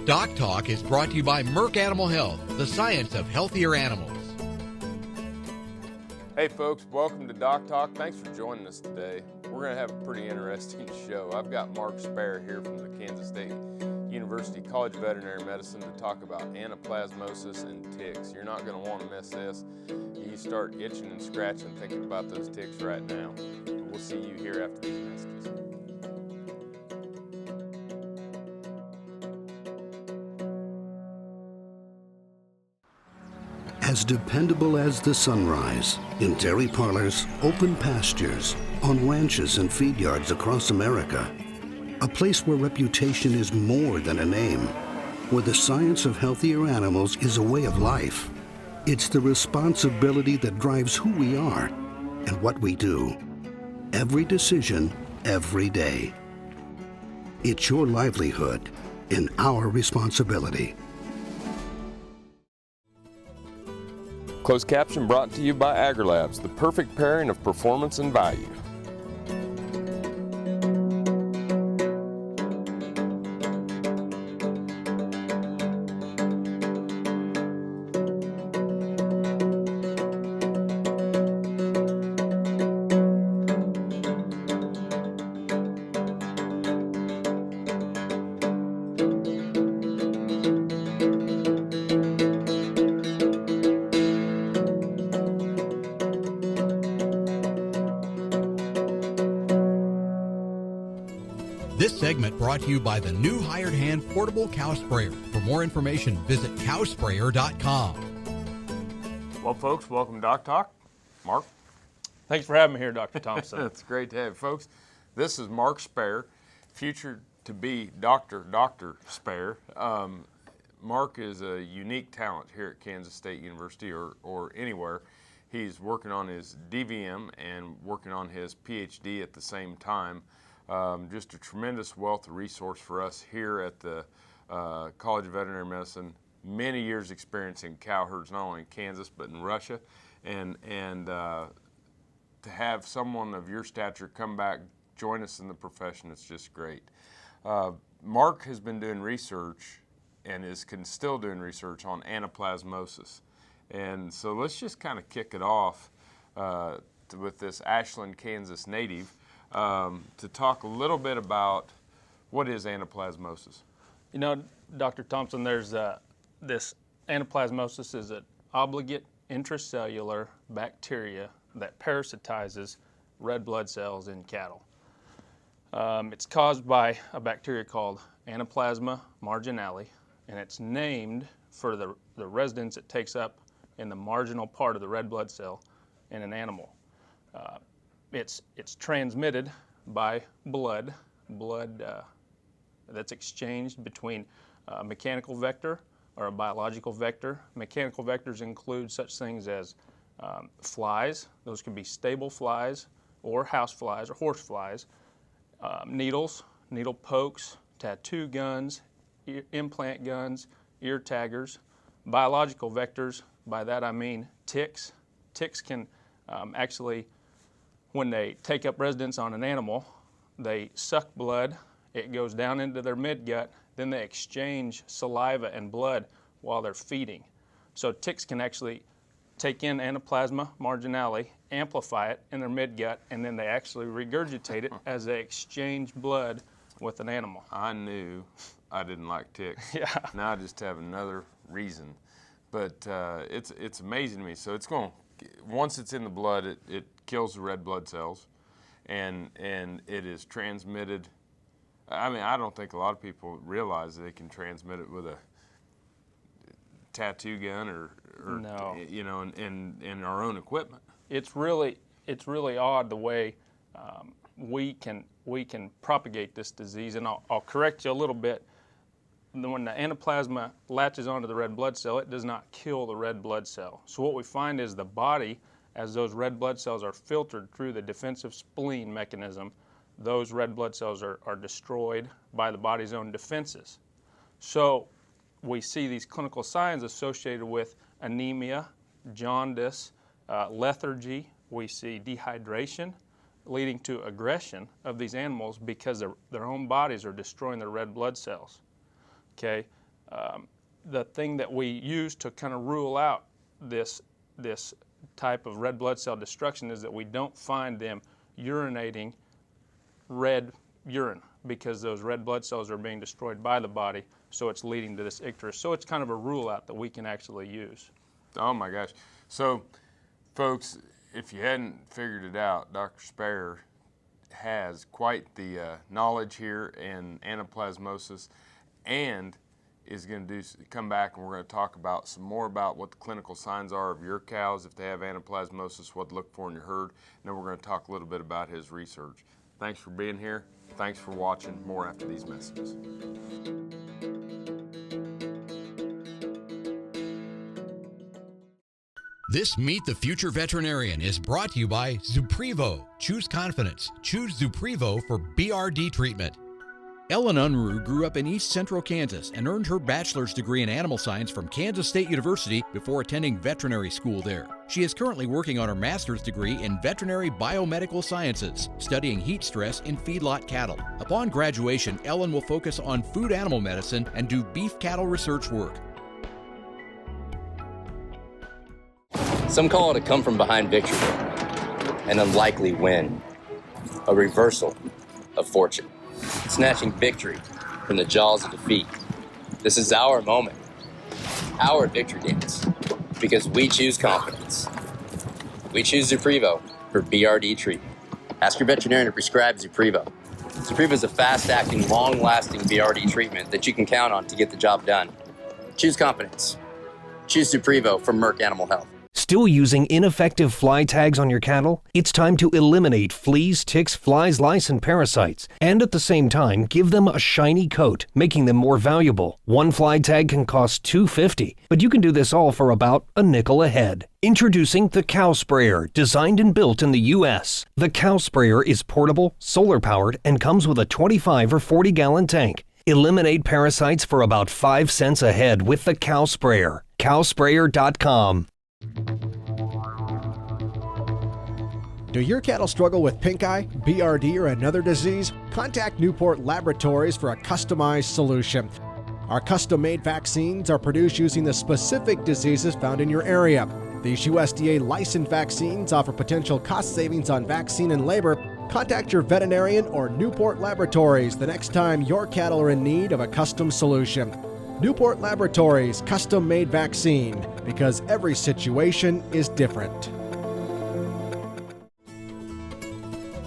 DocTalk is brought to you by Merck Animal Health, the science of healthier animals. Hey folks, welcome to DocTalk. Thanks for joining us today. We're going to have a pretty interesting show. I've got Mark Spare here from the Kansas State University College of Veterinary Medicine to talk about anaplasmosis and ticks. You're not going to want to miss this. You start itching and scratching thinking about those ticks right now. We'll see you here after these messages. As dependable as the sunrise, in dairy parlors, open pastures, on ranches and feed yards across America. A place where reputation is more than a name, where the science of healthier animals is a way of life. It's the responsibility that drives who we are and what we do. Every decision, every day. It's your livelihood and our responsibility. Closed caption brought to you by AgriLabs, the perfect pairing of performance and value. This segment brought to you by the new Hired Hand Portable Cow Sprayer. For more information, visit cowsprayer.com. Well, folks, welcome to DocTalk. Mark? Thanks for having me here, Dr. Thompson. It's great to have you, folks. This is Mark Spare, future to be Dr. Spare. Mark is a unique talent here at Kansas State University or anywhere. He's working on his DVM and working on his PhD at the same time. Just a tremendous wealth of resource for us here at the College of Veterinary Medicine. Many years experience in cow herds, not only in Kansas but in Russia, and to have someone of your stature come back, join us in the profession, it's just great. Mark has been doing research and is still doing research on anaplasmosis, and so let's just kind of kick it off with this Ashland, Kansas native. To talk a little bit about what is anaplasmosis. You know, Dr. Thompson, there's this anaplasmosis is an obligate intracellular bacteria that parasitizes red blood cells in cattle. It's caused by a bacteria called Anaplasma marginale, and it's named for the residence it takes up in the marginal part of the red blood cell in an animal. It's transmitted by blood that's exchanged between a mechanical vector or a biological vector. Mechanical vectors include such things as flies. Those can be stable flies or house flies or horse flies, needles, needle pokes, tattoo guns, implant guns, ear taggers. Biological vectors, by that I mean ticks. Ticks can actually, when they take up residence on an animal, they suck blood, it goes down into their midgut, then they exchange saliva and blood while they're feeding. So ticks can actually take in Anaplasma marginale, amplify it in their midgut, and then they actually regurgitate it as they exchange blood with an animal. I knew I didn't like ticks. Yeah. Now I just have another reason. But it's amazing to me. So once it's in the blood, it kills the red blood cells, and it is transmitted. I mean, I don't think a lot of people realize that they can transmit it with a tattoo gun or No. You know, in our own equipment. It's really odd the way we can propagate this disease, and I'll correct you a little bit. When the anaplasma latches onto the red blood cell, it does not kill the red blood cell. So what we find is the body, as those red blood cells are filtered through the defensive spleen mechanism, those red blood cells are destroyed by the body's own defenses. So we see these clinical signs associated with anemia, jaundice, lethargy. We see dehydration leading to aggression of these animals because their own bodies are destroying their red blood cells. Okay, The thing that we use to kind of rule out this type of red blood cell destruction is that we don't find them urinating red urine, because those red blood cells are being destroyed by the body, so it's leading to this icterus. So it's kind of a rule out that we can actually use. Oh my gosh. So folks, if you hadn't figured it out, Dr. Spare has quite the knowledge here in anaplasmosis, and is going to come back and we're going to talk about some more about what the clinical signs are of your cows if they have anaplasmosis, what to look for in your herd, and then we're going to talk a little bit about his research. Thanks for being here. Thanks for watching. More after these messages. This Meet the Future Veterinarian is brought to you by Zuprevo. Choose confidence. Choose Zuprevo for BRD treatment. Ellen Unruh grew up in East Central Kansas and earned her bachelor's degree in animal science from Kansas State University before attending veterinary school there. She is currently working on her master's degree in veterinary biomedical sciences, studying heat stress in feedlot cattle. Upon graduation, Ellen will focus on food animal medicine and do beef cattle research work. Some call it a come from behind victory, an unlikely win, a reversal of fortune, snatching victory from the jaws of defeat. This is our moment, our victory dance, because we choose confidence. We choose Zuprevo for BRD treatment. Ask your veterinarian to prescribe Zuprevo. Zuprevo is a fast-acting, long-lasting BRD treatment that you can count on to get the job done. Choose confidence. Choose Zuprevo from Merck Animal Health. Still using ineffective fly tags on your cattle? It's time to eliminate fleas, ticks, flies, lice, and parasites, and at the same time, give them a shiny coat, making them more valuable. One fly tag can cost $2.50, but you can do this all for about a nickel a head. Introducing the Cow Sprayer, designed and built in the U.S. The Cow Sprayer is portable, solar-powered, and comes with a 25 or 40-gallon tank. Eliminate parasites for about 5 cents a head with the Cow Sprayer. Cowsprayer.com. Do your cattle struggle with pink eye, BRD, or another disease? Contact Newport Laboratories for a customized solution. Our custom-made vaccines are produced using the specific diseases found in your area. These USDA licensed vaccines offer potential cost savings on vaccine and labor. Contact your veterinarian or Newport Laboratories the next time your cattle are in need of a custom solution. Newport Laboratories custom-made vaccine, because every situation is different.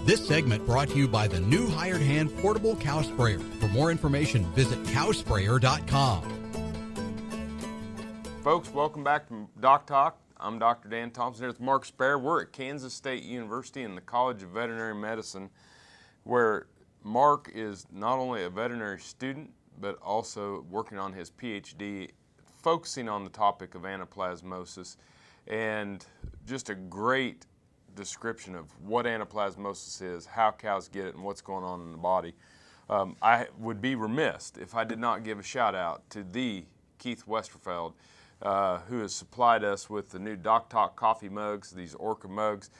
This segment brought to you by the new Hired Hand Portable Cow Sprayer. For more information, visit cowsprayer.com. Folks, welcome back to DocTalk. I'm Dr. Dan Thomson here with Mark Spare. We're at Kansas State University in the College of Veterinary Medicine, where Mark is not only a veterinary student, but also working on his PhD, focusing on the topic of anaplasmosis, and just a great description of what anaplasmosis is, how cows get it, and what's going on in the body. I would be remiss if I did not give a shout out to the Keith Westerfeld, who has supplied us with the new DocTalk coffee mugs, these Orca mugs.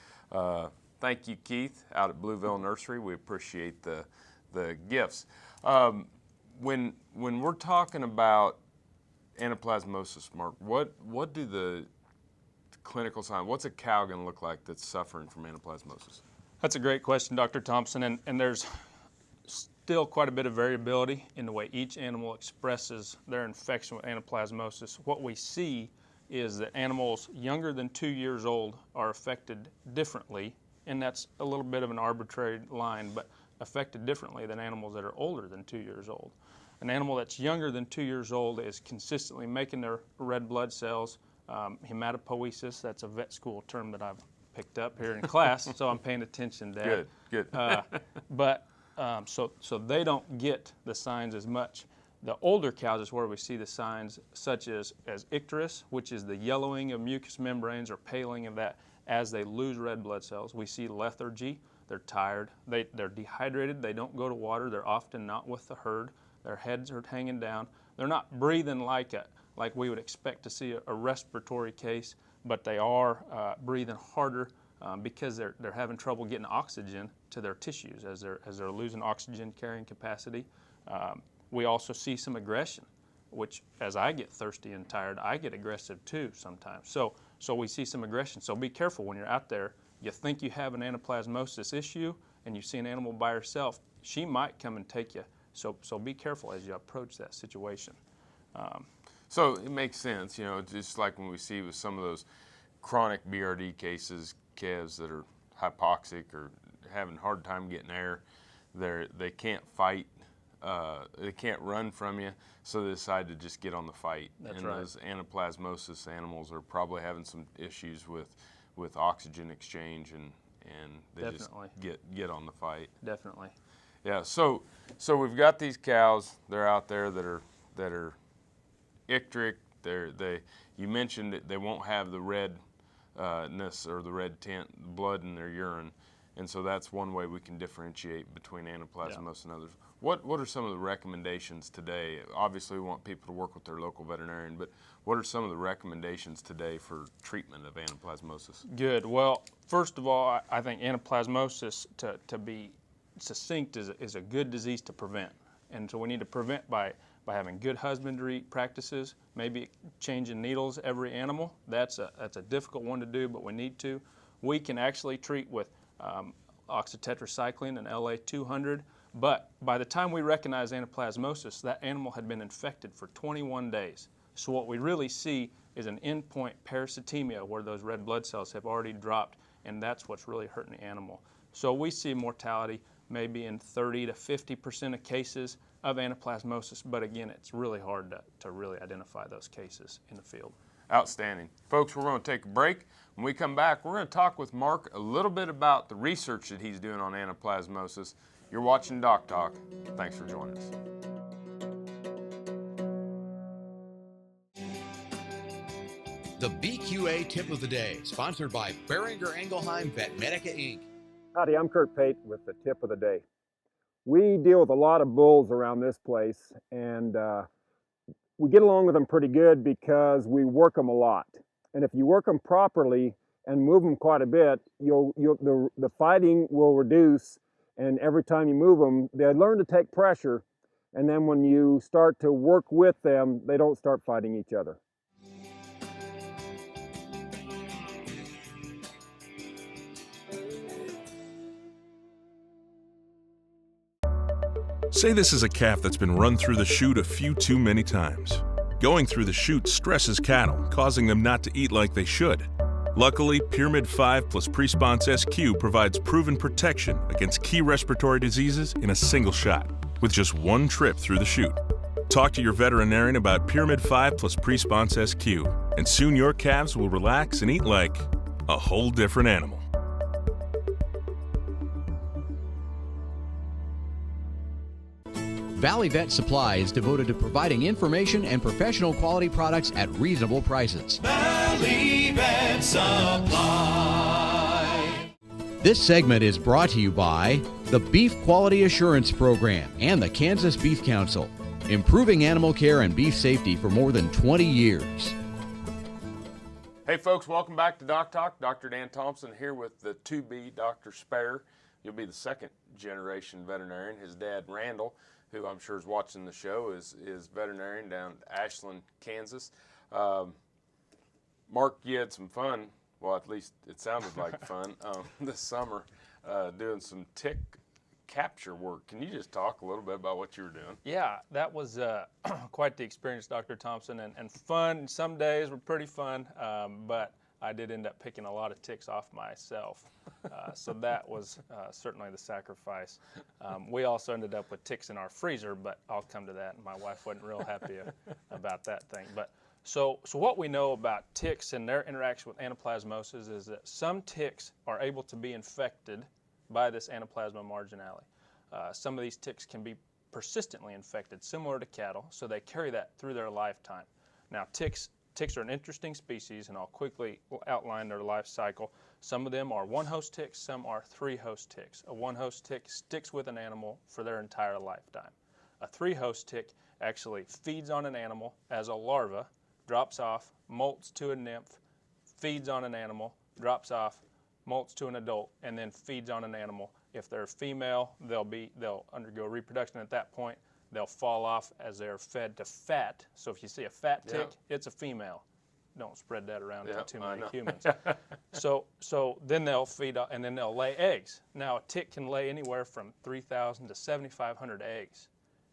Thank you, Keith, out at Blueville Nursery. We appreciate the gifts. When we're talking about anaplasmosis, Mark, what do the clinical signs, what's a cow going to look like that's suffering from anaplasmosis? That's a great question, Dr. Thompson, and there's still quite a bit of variability in the way each animal expresses their infection with anaplasmosis. What we see is that animals younger than 2 years old are affected differently, and that's a little bit of an arbitrary line, but affected differently than animals that are older than 2 years old. An animal that's younger than 2 years old is consistently making their red blood cells. Hematopoiesis, that's a vet school term that I've picked up here in class, so I'm paying attention there. Good. So they don't get the signs as much. The older cows is where we see the signs such as icterus, which is the yellowing of mucous membranes or paling of that as they lose red blood cells. We see lethargy, they're tired, they're dehydrated, they don't go to water, they're often not with the herd, their heads are hanging down, they're not breathing like we would expect to see a respiratory case, but they are breathing harder because they're having trouble getting oxygen to their tissues as they're losing oxygen carrying capacity. We also see some aggression. which as I get thirsty and tired, I get aggressive too sometimes. So we see some aggression. So be careful when you're out there. You think you have an anaplasmosis issue and you see an animal by herself, she might come and take you. So be careful as you approach that situation. So it makes sense, you know, just like when we see with some of those chronic BRD cases, calves that are hypoxic or having a hard time getting air, they can't fight, they can't run from you, so they decide to just get on the fight. That's and right. Those anaplasmosis animals are probably having some issues with oxygen exchange, and they Definitely. just get on the fight. Definitely. Yeah, so we've got these cows. They're out there that are icteric. You mentioned that they won't have the redness or the red tint, blood in their urine, and so that's one way we can differentiate between anaplasmosis and others. What are some of the recommendations today? Obviously, we want people to work with their local veterinarian, but what are some of the recommendations today for treatment of anaplasmosis? Good. Well, first of all, I think anaplasmosis, to be succinct, is a good disease to prevent. And so we need to prevent by having good husbandry practices, maybe changing needles every animal. That's a difficult one to do, but we need to. We can actually treat with oxytetracycline and LA-200, but by the time we recognize anaplasmosis, that animal had been infected for 21 days. So what we really see is an endpoint parasitemia where those red blood cells have already dropped, and that's what's really hurting the animal. So we see mortality maybe in 30 to 50% of cases of anaplasmosis, but again, it's really hard to really identify those cases in the field. Outstanding. Folks, we're going to take a break. When we come back, we're going to talk with Mark a little bit about the research that he's doing on anaplasmosis. You're watching DocTalk. Thanks for joining us. The BQA Tip of the Day, sponsored by Beringer Engelheim Vetmedica Inc. Howdy, I'm Kurt Pate with the Tip of the Day. We deal with a lot of bulls around this place, and we get along with them pretty good because we work them a lot. And if you work them properly and move them quite a bit, the fighting will reduce, and every time you move them, they learn to take pressure, and then when you start to work with them, they don't start fighting each other. Say this is a calf that's been run through the chute a few too many times. Going through the chute stresses cattle, causing them not to eat like they should. Luckily, Pyramid 5 plus Presponse SQ provides proven protection against key respiratory diseases in a single shot, with just one trip through the chute. Talk to your veterinarian about Pyramid 5 plus Presponse SQ, and soon your calves will relax and eat like a whole different animal. Valley Vet Supply is devoted to providing information and professional quality products at reasonable prices. Valley Vet Supply. This segment is brought to you by the Beef Quality Assurance Program and the Kansas Beef Council, improving animal care and beef safety for more than 20 years. Hey folks, welcome back to DocTalk. Dr. Dan Thomson here with the to-be Dr. Spare. You'll be the second generation veterinarian. His dad, Randall, who I'm sure is watching the show, is veterinarian down at Ashland, Kansas. Mark, you had some fun, well, at least it sounded like fun, this summer doing some tick capture work. Can you just talk a little bit about what you were doing? Yeah, that was quite the experience, Dr. Thomson, and fun. Some days were pretty fun, but I did end up picking a lot of ticks off myself. So that was certainly the sacrifice. We also ended up with ticks in our freezer, but I'll come to that. My wife wasn't real happy about that thing. But so what we know about ticks and their interaction with anaplasmosis is that some ticks are able to be infected by this Anaplasma marginale. Some of these ticks can be persistently infected, similar to cattle, so they carry that through their lifetime. Now, ticks are an interesting species, and I'll quickly outline their life cycle. Some of them are one-host ticks, some are three-host ticks. A one-host tick sticks with an animal for their entire lifetime. A three-host tick actually feeds on an animal as a larva, drops off, molts to a nymph, feeds on an animal, drops off, molts to an adult, and then feeds on an animal. If they're female, they'll undergo reproduction at that point. they'll fall off as they're fed to fat. So if you see a fat tick, it's a female. Don't spread that around to too many humans. So then they'll feed and then they'll lay eggs. Now a tick can lay anywhere from 3,000 to 7,500 eggs.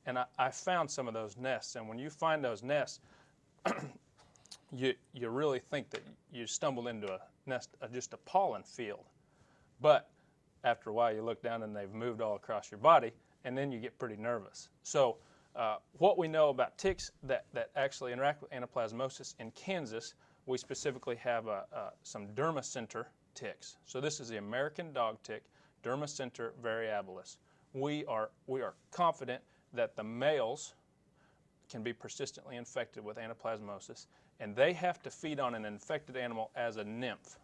And I found some of those nests, and when you find those nests, you really think that you stumbled into a nest, just a pollen field. But after a while you look down and they've moved all across your body, and then you get pretty nervous. So what we know about ticks that actually interact with anaplasmosis in Kansas, we specifically have some dermacenter ticks. So this is the American dog tick, Dermacenter variabilis. We are confident that the males can be persistently infected with anaplasmosis, and they have to feed on an infected animal as a nymph.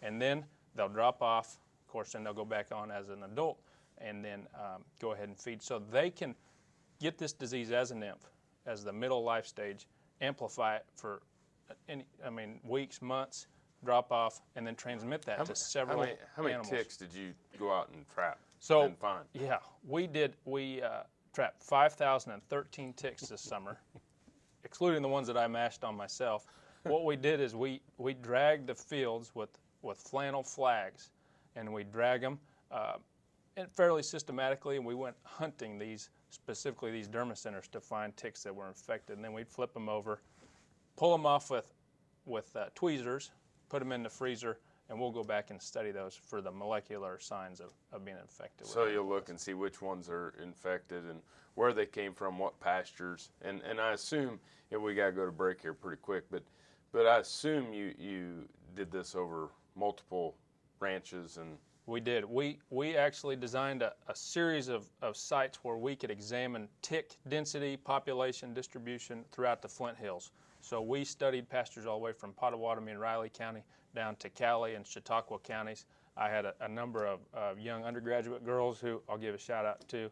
And then they'll drop off, of course, then they'll go back on as an adult, and then go ahead and feed. So they can get this disease as a nymph, as the middle life stage, amplify it for weeks, months, drop off, and then transmit that to several animals. How many ticks did you go out and trap and find? Yeah, we trapped 5,013 ticks this summer, excluding the ones that I mashed on myself. What we did is we dragged the fields with flannel flags, and we drag them fairly systematically, and we went hunting specifically these dermacenters to find ticks that were infected, and then we'd flip them over, pull them off with tweezers, put them in the freezer, and we'll go back and study those for the molecular signs of being infected. So you'll look and see which ones are infected and where they came from, what pastures, and I assume, and we got to go to break here pretty quick, but I assume you did this over multiple ranches and. We did. We actually designed a series of sites where we could examine tick density, population distribution throughout the Flint Hills. So we studied pastures all the way from Pottawatomie and Riley County down to Cowley and Chautauqua counties. I had a number of young undergraduate girls who I'll give a shout out to.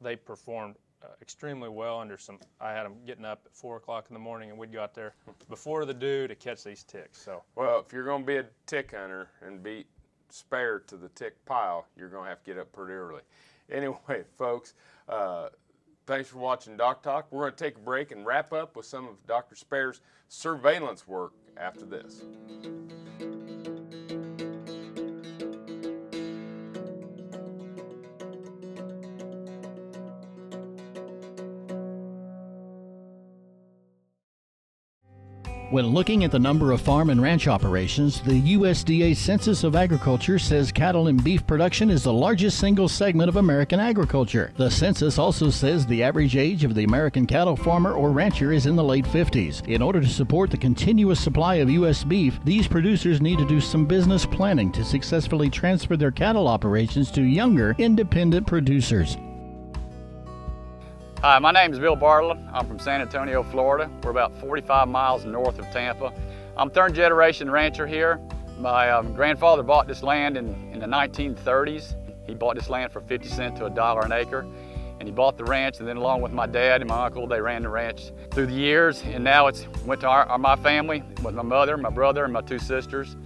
They performed extremely well under I had them getting up at 4 o'clock in the morning, and we'd go out there before the dew to catch these ticks. So. Well, if you're going to be a tick hunter and be spare to the tick pile, you're going to have to get up pretty early. Anyway, folks, thanks for watching DocTalk. We're going to take a break and wrap up with some of Dr. Spare's surveillance work after this. When looking at the number of farm and ranch operations, the USDA Census of Agriculture says cattle and beef production is the largest single segment of American agriculture. The census also says the average age of the American cattle farmer or rancher is in the late 50s. In order to support the continuous supply of U.S. beef, these producers need to do some business planning to successfully transfer their cattle operations to younger, independent producers. Hi, my name is Bill Bartlett. I'm from San Antonio, Florida. We're about 45 miles north of Tampa. I'm third generation rancher here. My grandfather bought this land in the 1930s. He bought this land for 50 cents to $1 an acre. And he bought the ranch, and then along with my dad and my uncle, they ran the ranch through the years. And now it's went to my family with my mother, my brother, and my 2 sisters.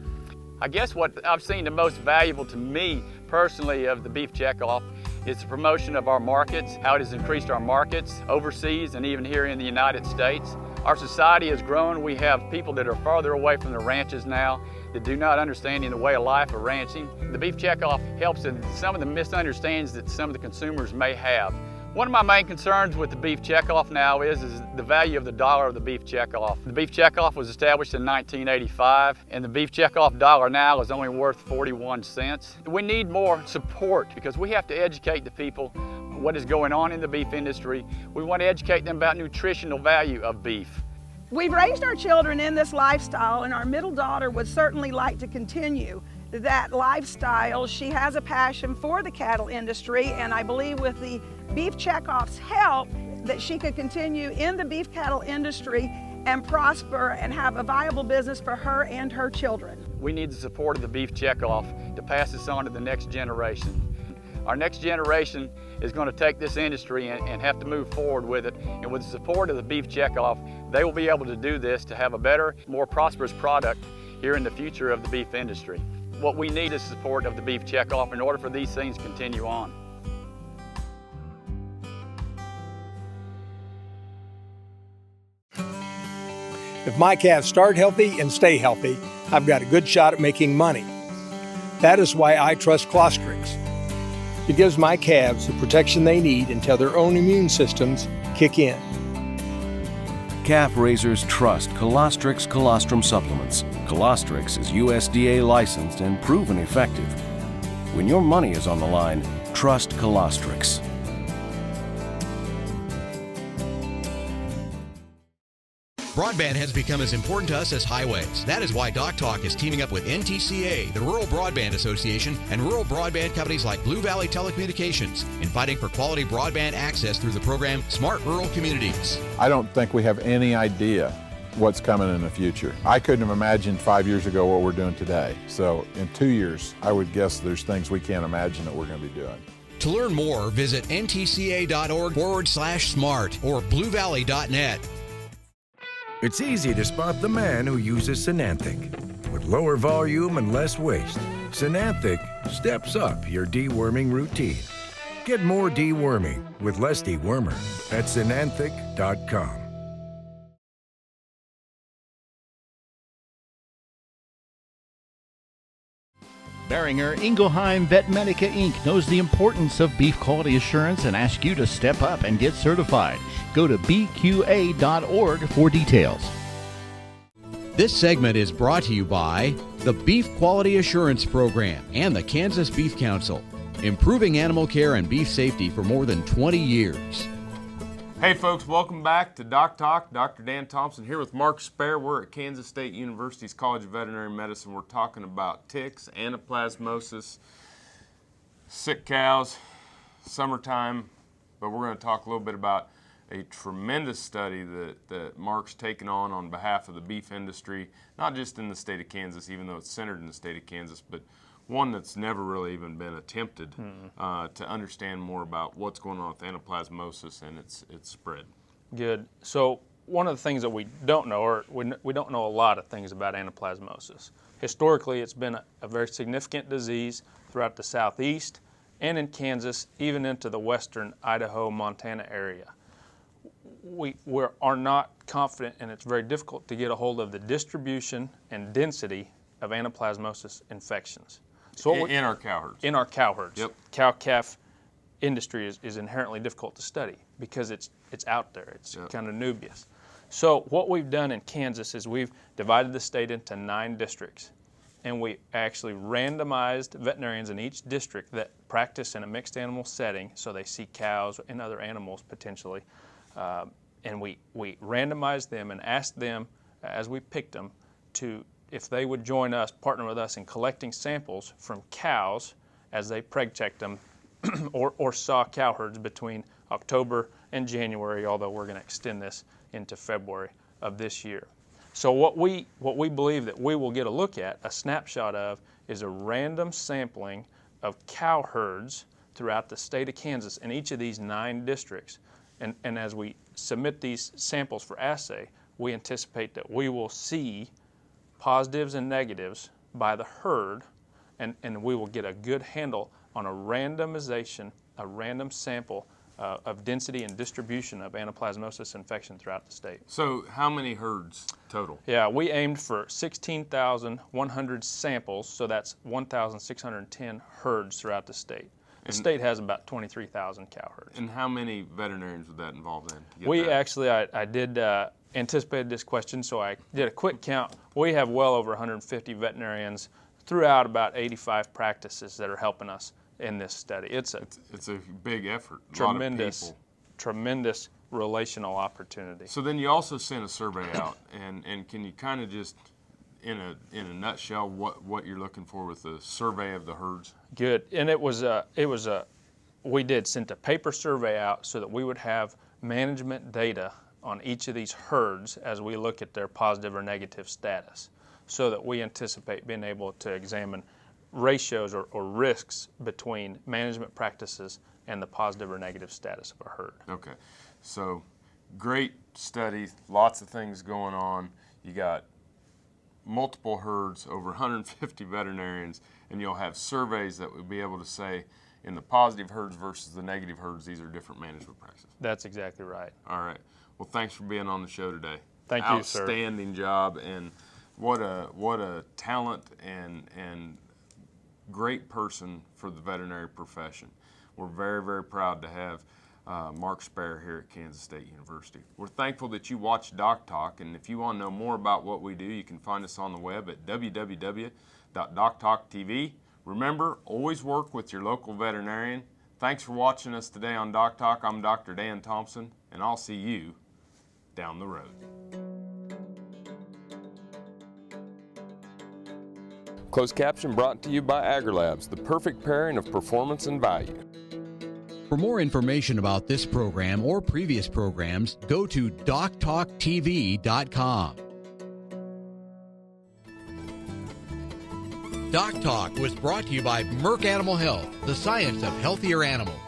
I guess what I've seen the most valuable to me personally of the beef checkoff is the promotion of our markets, how it has increased our markets overseas and even here in the United States. Our society has grown. We have people that are farther away from the ranches now that do not understand the way of life of ranching. The beef checkoff helps in some of the misunderstandings that some of the consumers may have. One of my main concerns with the beef checkoff now is the value of the dollar of the beef checkoff. The beef checkoff was established in 1985, and the beef checkoff dollar now is only worth 41 cents. We need more support because we have to educate the people what is going on in the beef industry. We want to educate them about nutritional value of beef. We've raised our children in this lifestyle, and our middle daughter would certainly like to continue that lifestyle. She has a passion for the cattle industry, and I believe with the beef checkoff's help that she could continue in the beef cattle industry and prosper and have a viable business for her and her children. We need the support of the beef checkoff to pass this on to the next generation. Our next generation is going to take this industry and have to move forward with it, and with the support of the beef checkoff, they will be able to do this to have a better, more prosperous product here in the future of the beef industry. What we need is support of the beef checkoff in order for these things to continue on. If my calves start healthy and stay healthy, I've got a good shot at making money. That is why I trust Clostrix. It gives my calves the protection they need until their own immune systems kick in. Calf raisers trust Colostrix colostrum supplements. Colostrix is USDA licensed and proven effective. When your money is on the line, trust Colostrix. Broadband has become as important to us as highways. That is why DocTalk is teaming up with NTCA, the Rural Broadband Association, and rural broadband companies like Blue Valley Telecommunications in fighting for quality broadband access through the program Smart Rural Communities. I don't think we have any idea what's coming in the future. I couldn't have imagined 5 years ago what we're doing today. So in 2 years, I would guess there's things we can't imagine that we're going to be doing. To learn more, visit ntca.org/smart or bluevalley.net. It's easy to spot the man who uses Synanthic. With lower volume and less waste, Synanthic steps up your deworming routine. Get more deworming with less dewormer at Synanthic.com. Beringer Ingelheim Vet Medica Inc. knows the importance of beef quality assurance and asks you to step up and get certified. Go to bqa.org for details. This segment is brought to you by the Beef Quality Assurance Program and the Kansas Beef Council, improving animal care and beef safety for more than 20 years. Hey folks, welcome back to DocTalk. Dr. Dan Thomson here with Mark Spare. We're at Kansas State University's College of Veterinary Medicine. We're talking about ticks, anaplasmosis, sick cows, summertime, but we're going to talk a little bit about a tremendous study that Mark's taken on behalf of the beef industry, not just in the state of Kansas, even though it's centered in the state of Kansas, but one that's never really even been attempted to understand more about what's going on with anaplasmosis and its spread. Good. So one of the things that we don't know, or we don't know a lot of things about anaplasmosis. Historically, it's been a very significant disease throughout the southeast and in Kansas, even into the western Idaho, Montana area. We are not confident, and it's very difficult to get a hold of the distribution and density of anaplasmosis infections. So in our cow herds. In our cow herds. Yep. Cow-calf industry is inherently difficult to study because it's out there. It's kind of nubious. So what we've done in Kansas is we've divided the state into 9 districts, and we actually randomized veterinarians in each district that practice in a mixed animal setting, so they see cows and other animals potentially, and we randomized them and asked them, as we picked them, if they would join us, partner with us in collecting samples from cows as they preg checked them or saw cow herds between October and January, although we're going to extend this into February of this year. So what we believe that we will get a look at, a snapshot of, is a random sampling of cow herds throughout the state of Kansas in each of these 9 districts. And as we submit these samples for assay, we anticipate that we will see positives and negatives by the herd, and we will get a good handle on a randomization, a random sample of density and distribution of anaplasmosis infection throughout the state. So how many herds total? Yeah, we aimed for 16,100 samples, so that's 1,610 herds throughout the state. The state has about 23,000 cow herds. And how many veterinarians would that involve then? I did anticipated this question, so I did a quick count. We have well over 150 veterinarians throughout about 85 practices that are helping us in this study. It's a big effort. Tremendous relational opportunity. So then you also sent a survey out, and can you kind of just, in a nutshell, what you're looking for with the survey of the herds? Good, and we sent a paper survey out so that we would have management data on each of these herds as we look at their positive or negative status, so that we anticipate being able to examine ratios or risks between management practices and the positive or negative status of a herd. Okay, so great study, lots of things going on. You got multiple herds, over 150 veterinarians, and you'll have surveys that will be able to say, in the positive herds versus the negative herds, these are different management practices. That's exactly right. All right. Well, thanks for being on the show today. Thank you, sir. Outstanding job, and what a talent and great person for the veterinary profession. We're very, very proud to have Mark Spare here at Kansas State University. We're thankful that you watch DocTalk, and if you want to know more about what we do, you can find us on the web at www.doctalk.tv. Remember, always work with your local veterinarian. Thanks for watching us today on DocTalk. I'm Dr. Dan Thomson, and I'll see you down the road. Closed caption brought to you by AgriLabs, the perfect pairing of performance and value. For more information about this program or previous programs, go to DocTalkTV.com. DocTalk was brought to you by Merck Animal Health, the science of healthier animals.